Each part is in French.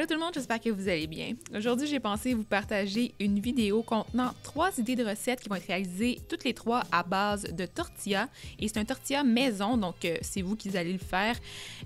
Allô tout le monde, j'espère que vous allez bien. Aujourd'hui, j'ai pensé vous partager une vidéo contenant 3 idées de recettes qui vont être réalisées toutes les 3 à base de tortilla. Et c'est un tortilla maison, donc c'est vous qui allez le faire.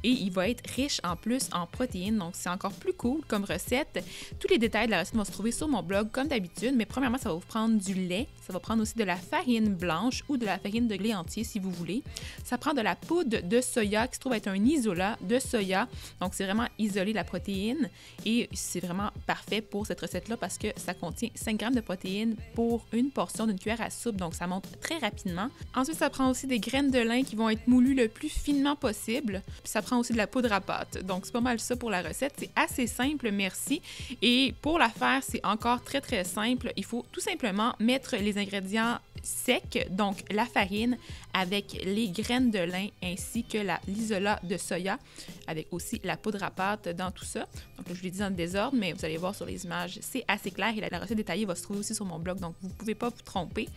Et il va être riche en plus en protéines, donc c'est encore plus cool comme recette. Tous les détails de la recette vont se trouver sur mon blog comme d'habitude, mais premièrement, ça va vous prendre du lait. Ça va prendre aussi de la farine blanche ou de la farine de blé entier si vous voulez. Ça prend de la poudre de soya qui se trouve être un isolat de soya, donc c'est vraiment isoler la protéine. Et c'est vraiment parfait pour cette recette-là parce que ça contient 5 grammes de protéines pour une portion d'une cuillère à soupe, donc ça monte très rapidement. Ensuite, ça prend aussi des graines de lin qui vont être moulues le plus finement possible. Puis ça prend aussi de la poudre à pâte. Donc c'est pas mal ça pour la recette. C'est assez simple, merci. Et pour la faire, c'est encore très très simple. Il faut tout simplement mettre les ingrédients secs, donc la farine avec les graines de lin ainsi que l'isolat de soya avec aussi la poudre à pâte dans tout ça. Donc là, je l'ai dit dans le désordre, mais vous allez voir sur les images, c'est assez clair et la recette détaillée va se trouver aussi sur mon blog, donc vous ne pouvez pas vous tromper.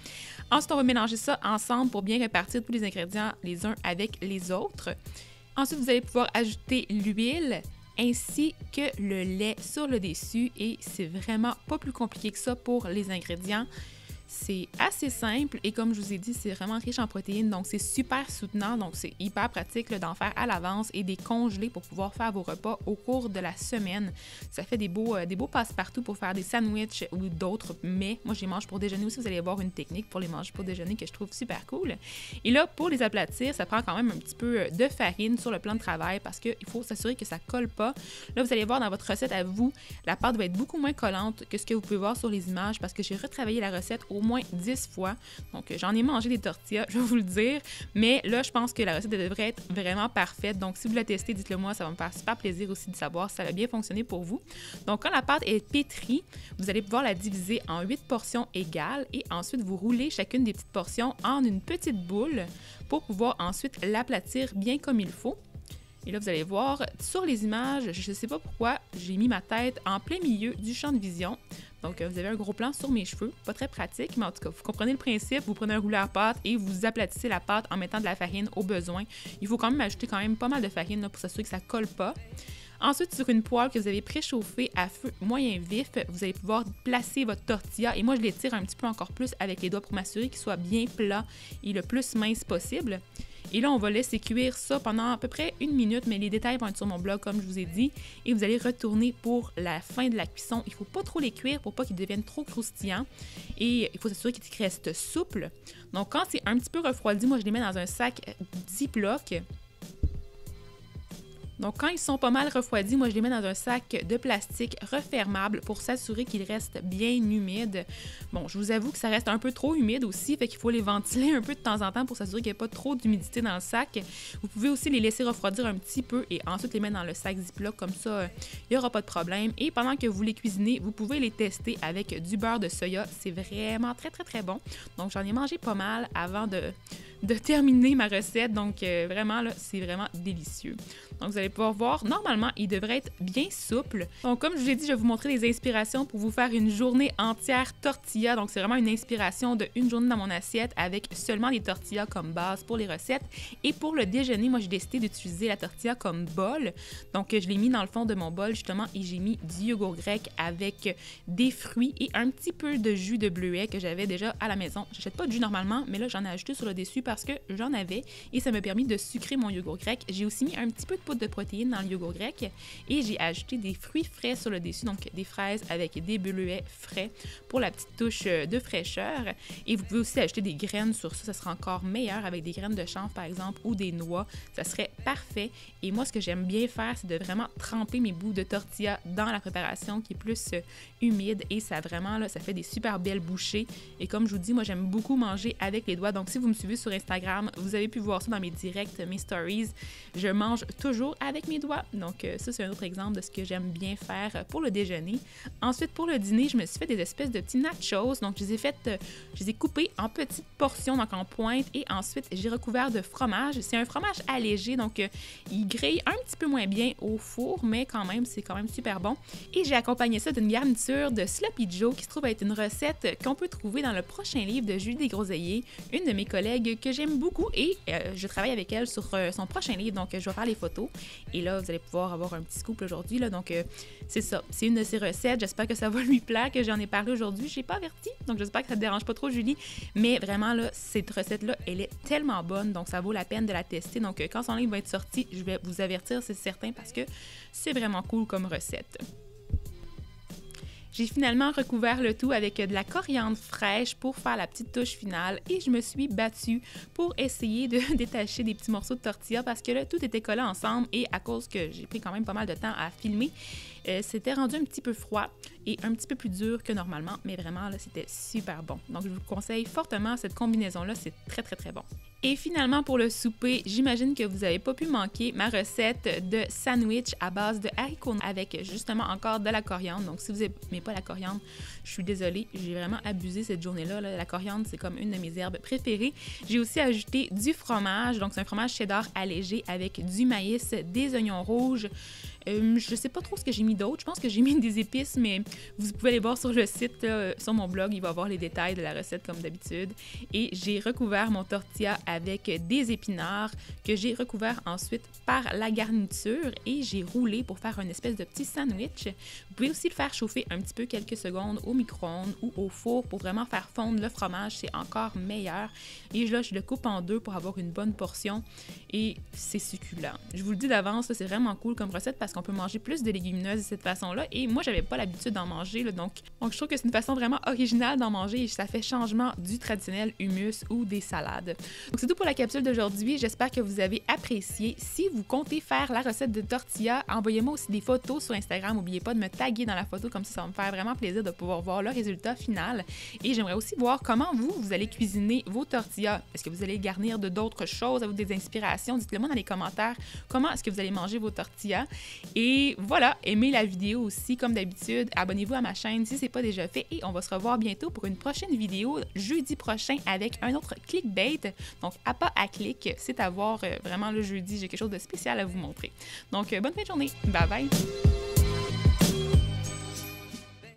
Ensuite, on va mélanger ça ensemble pour bien répartir tous les ingrédients les uns avec les autres. Ensuite, vous allez pouvoir ajouter l'huile ainsi que le lait sur le dessus et c'est vraiment pas plus compliqué que ça pour les ingrédients. C'est assez simple et comme je vous ai dit, c'est vraiment riche en protéines, donc c'est super soutenant, donc c'est hyper pratique d'en faire à l'avance et des congelés pour pouvoir faire vos repas au cours de la semaine. Ça fait des beaux passe-partout pour faire des sandwichs ou d'autres mets. Moi, je les mange pour déjeuner aussi, vous allez voir une technique pour les manger pour déjeuner que je trouve super cool. Et là, pour les aplatir, ça prend quand même un petit peu de farine sur le plan de travail parce qu'il faut s'assurer que ça colle pas. Là, vous allez voir dans votre recette à vous, la pâte va être beaucoup moins collante que ce que vous pouvez voir sur les images parce que j'ai retravaillé la recette au moins 10 fois. Donc, j'en ai mangé des tortillas, je vais vous le dire. Mais là, je pense que la recette devrait être vraiment parfaite. Donc, si vous la testez, dites-le moi, ça va me faire super plaisir aussi de savoir si ça a bien fonctionné pour vous. Donc, quand la pâte est pétrie, vous allez pouvoir la diviser en 8 portions égales et ensuite vous roulez chacune des petites portions en une petite boule pour pouvoir ensuite l'aplatir bien comme il faut. Et là, vous allez voir, sur les images, je ne sais pas pourquoi, j'ai mis ma tête en plein milieu du champ de vision. Donc, vous avez un gros plan sur mes cheveux, pas très pratique, mais en tout cas, vous comprenez le principe, vous prenez un rouleau à pâte et vous aplatissez la pâte en mettant de la farine au besoin. Il faut quand même ajouter quand même pas mal de farine là, pour s'assurer que ça ne colle pas. Ensuite, sur une poêle que vous avez préchauffée à feu moyen vif, vous allez pouvoir placer votre tortilla et moi, je l'étire un petit peu encore plus avec les doigts pour m'assurer qu'il soit bien plat et le plus mince possible. Et là, on va laisser cuire ça pendant à peu près 1 minute, mais les détails vont être sur mon blog, comme je vous ai dit. Et vous allez retourner pour la fin de la cuisson. Il ne faut pas trop les cuire pour pas qu'ils deviennent trop croustillants. Et il faut s'assurer qu'ils restent souples. Donc, quand c'est un petit peu refroidi, moi, je les mets dans un sac Ziploc. Donc, quand ils sont pas mal refroidis, moi, je les mets dans un sac de plastique refermable pour s'assurer qu'ils restent bien humides. Bon, je vous avoue que ça reste un peu trop humide aussi, fait qu'il faut les ventiler un peu de temps en temps pour s'assurer qu'il n'y a pas trop d'humidité dans le sac. Vous pouvez aussi les laisser refroidir un petit peu et ensuite les mettre dans le sac Ziploc, comme ça, il n'y aura pas de problème. Et pendant que vous les cuisinez, vous pouvez les tester avec du beurre de soya. C'est vraiment très, très, très bon. Donc, j'en ai mangé pas mal avant de terminer ma recette. Donc, vraiment, là, c'est vraiment délicieux. Donc, vous allez pouvoir voir, normalement, il devrait être bien souple. Donc, comme je vous l'ai dit, je vais vous montrer des inspirations pour vous faire une journée entière tortilla. Donc, c'est vraiment une inspiration de une journée dans mon assiette avec seulement des tortillas comme base pour les recettes. Et pour le déjeuner, moi, j'ai décidé d'utiliser la tortilla comme bol. Donc, je l'ai mis dans le fond de mon bol, justement, et j'ai mis du yogourt grec avec des fruits et un petit peu de jus de bleuet que j'avais déjà à la maison. J'achète pas de jus normalement, mais là, j'en ai ajouté sur le dessus parce que j'en avais et ça m'a permis de sucrer mon yogourt grec. J'ai aussi mis un petit peu de poudre de protéines dans le yogourt grec et j'ai ajouté des fruits frais sur le dessus, donc des fraises avec des bleuets frais pour la petite touche de fraîcheur. Et vous pouvez aussi ajouter des graines sur ça, ça sera encore meilleur avec des graines de chanvre par exemple ou des noix, ça serait parfait. Et moi, ce que j'aime bien faire, c'est de vraiment tremper mes bouts de tortilla dans la préparation qui est plus humide et ça vraiment, là, ça fait des super belles bouchées. Et comme je vous dis, moi, j'aime beaucoup manger avec les doigts. Donc, si vous me suivez sur Instagram, vous avez pu voir ça dans mes directs, mes stories. Je mange toujours avec mes doigts. Donc, ça, c'est un autre exemple de ce que j'aime bien faire pour le déjeuner. Ensuite, pour le dîner, je me suis fait des espèces de petits nachos. Donc, je les ai coupés en petites portions, donc en pointe. Et ensuite, j'ai recouvert de fromage. C'est un fromage allégé, donc il grille un petit peu moins bien au four, mais quand même, c'est quand même super bon. Et j'ai accompagné ça d'une garniture de Sloppy Joe qui se trouve être une recette qu'on peut trouver dans le prochain livre de Julie Desgroseilliers, une de mes collègues que j'aime beaucoup et je travaille avec elle sur son prochain livre, donc je vais faire les photos. tantôt. Et là, vous allez pouvoir avoir un petit scoop aujourd'hui. Donc, c'est ça. C'est une de ses recettes. J'espère que ça va lui plaire, que j'en ai parlé aujourd'hui. Je n'ai pas averti, donc j'espère que ça ne te dérange pas trop, Julie. Mais vraiment, là, cette recette-là, elle est tellement bonne, donc ça vaut la peine de la tester. Donc, quand son livre va être sorti, je vais vous avertir, c'est certain, parce que c'est vraiment cool comme recette. J'ai finalement recouvert le tout avec de la coriandre fraîche pour faire la petite touche finale et je me suis battue pour essayer de détacher des petits morceaux de tortilla parce que là, tout était collé ensemble et à cause que j'ai pris quand même pas mal de temps à filmer, c'était rendu un petit peu froid et un petit peu plus dur que normalement, mais vraiment, là, c'était super bon. Donc, je vous conseille fortement cette combinaison-là, c'est très, très, très bon. Et finalement, pour le souper, j'imagine que vous n'avez pas pu manquer ma recette de sandwich à base de haricots avec justement encore de la coriandre. Donc, si vous n'aimez pas la coriandre, je suis désolée, j'ai vraiment abusé cette journée-là. La coriandre, c'est comme une de mes herbes préférées. J'ai aussi ajouté du fromage, donc c'est un fromage cheddar allégé avec du maïs, des oignons rouges. Je sais pas trop ce que j'ai mis d'autre. Je pense que j'ai mis des épices, mais vous pouvez aller voir sur le site, là, sur mon blog, il va y avoir les détails de la recette comme d'habitude. Et j'ai recouvert mon tortilla avec des épinards que j'ai recouvert ensuite par la garniture et j'ai roulé pour faire une espèce de petit sandwich. Vous pouvez aussi le faire chauffer un petit peu quelques secondes au micro-ondes ou au four pour vraiment faire fondre le fromage. C'est encore meilleur. Et là, je le coupe en deux pour avoir une bonne portion et c'est succulent. Je vous le dis d'avance, c'est vraiment cool comme recette parce qu'on peut manger plus de légumineuses de cette façon-là et moi, j'avais pas l'habitude d'en manger. Là, donc, je trouve que c'est une façon vraiment originale d'en manger et ça fait changement du traditionnel hummus ou des salades. Donc, c'est tout pour la capsule d'aujourd'hui. J'espère que vous avez apprécié. Si vous comptez faire la recette de tortilla, envoyez-moi aussi des photos sur Instagram. N'oubliez pas de me taguer dans la photo, comme ça va me faire vraiment plaisir de pouvoir voir le résultat final. Et j'aimerais aussi voir comment vous allez cuisiner vos tortillas. Est-ce que vous allez garnir de d'autres choses, avec des inspirations? Dites-le moi dans les commentaires comment est-ce que vous allez manger vos tortillas. Et voilà, aimez la vidéo aussi comme d'habitude. Abonnez-vous à ma chaîne si ce n'est pas déjà fait et on va se revoir bientôt pour une prochaine vidéo jeudi prochain avec un autre clickbait. Donc, à pas à clic, c'est à voir vraiment le jeudi. J'ai quelque chose de spécial à vous montrer. Donc, bonne fin de journée. Bye bye!